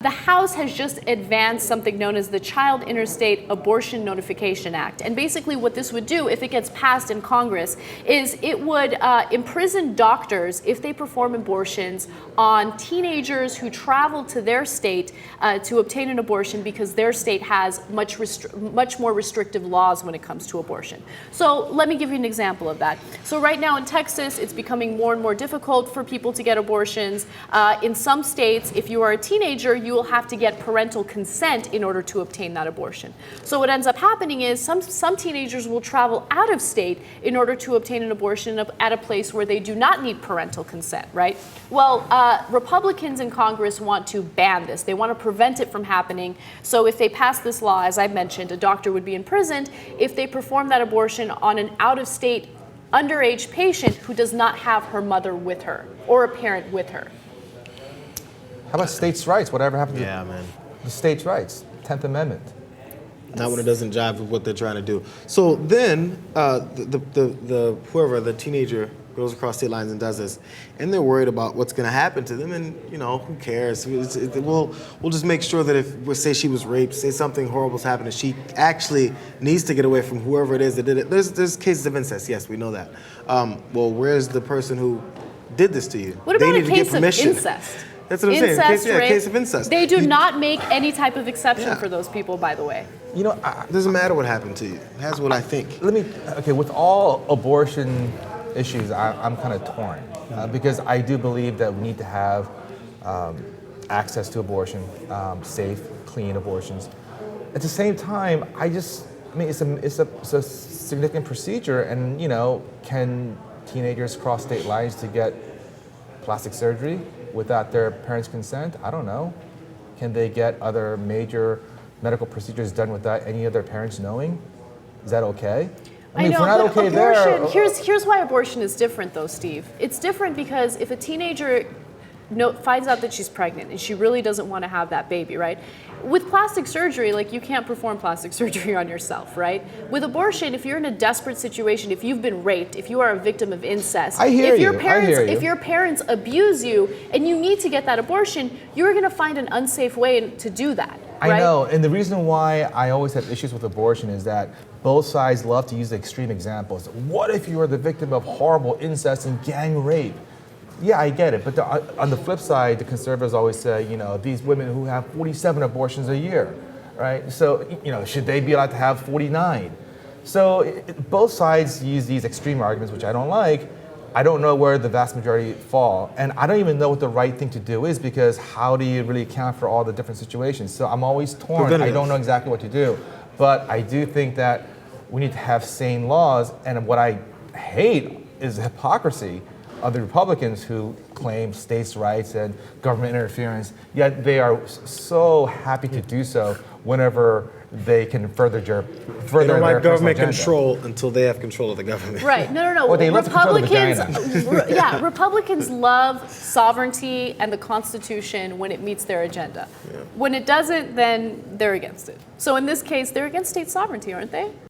the House has just advanced something known as the Child Interstate Abortion Notification Act. And basically what this would do, if it gets passed in Congress, is it would imprison doctors if they perform abortions on teenagers who travel to their state to obtain an abortion because their state has much more restrictive laws when it comes to abortion. So let me give you an example of that. So right now in Texas, it's becoming more and more difficult for people to get abortions. In some states, if you are a teenager, you will have to get parental consent in order to obtain that abortion. So what ends up happening is some teenagers will travel out of state in order to obtain an abortion at a place where they do not need parental consent, right? Well, Republicans in Congress want to ban this. They want to prevent it from happening. So if they pass this law, as I mentioned, a doctor would be imprisoned if they perform that abortion on an out-of-state underage patient who does not have her mother with her or a parent with her. How about states' rights? Whatever happened to man. the states' rights? 10th Amendment. Not when it doesn't jive with what they're trying to do. So then, the teenager goes across state lines and does this, and they're worried about what's going to happen to them, and who cares? We'll just make sure that if we say she was raped, say something horrible's happened, and she actually needs to get away from whoever it is that did it. There's cases of incest, yes, we know that. Well, where's the person who did this to you? What about a case of incest? That's what I'm saying. Case of incest. They do not make any type of exception for those people, by the way. It doesn't matter what happened to you. That's what I think. With all abortion issues, I'm kind of torn because I do believe that we need to have access to abortion, safe, clean abortions. At the same time, it's a significant procedure, and can teenagers cross state lines to get plastic surgery without their parents' consent? I don't know. Can they get other major medical procedures done without any of their parents knowing? Is that okay? I know, if we're not but okay there, here's why abortion is different, though, Steve. It's different because if a teenager finds out that she's pregnant and she really doesn't want to have that baby, right? With plastic surgery, you can't perform plastic surgery on yourself, right? With abortion, if you're in a desperate situation, if you've been raped, if you are a victim of incest, if your parents abuse you and you need to get that abortion, you're going to find an unsafe way to do that. Right? I know, and the reason why I always have issues with abortion is that both sides love to use extreme examples. What if you are the victim of horrible incest and gang rape? Yeah, I get it, but on the flip side, the conservatives always say, these women who have 47 abortions a year, right? So, should they be allowed to have 49? So both sides use these extreme arguments, which I don't like. I don't know where the vast majority fall, and I don't even know what the right thing to do is, because how do you really account for all the different situations? So I'm always torn. I don't know exactly what to do, but I do think that we need to have sane laws, and what I hate is the hypocrisy of the Republicans who claim states' rights and government interference, yet they are so happy to do so whenever they can further their government agenda. control until they have control of the government. Right. No. Well, they love to control the vagina. Republicans love sovereignty and the Constitution when it meets their agenda. Yeah. When it doesn't, then they're against it. So in this case, they're against state sovereignty, aren't they?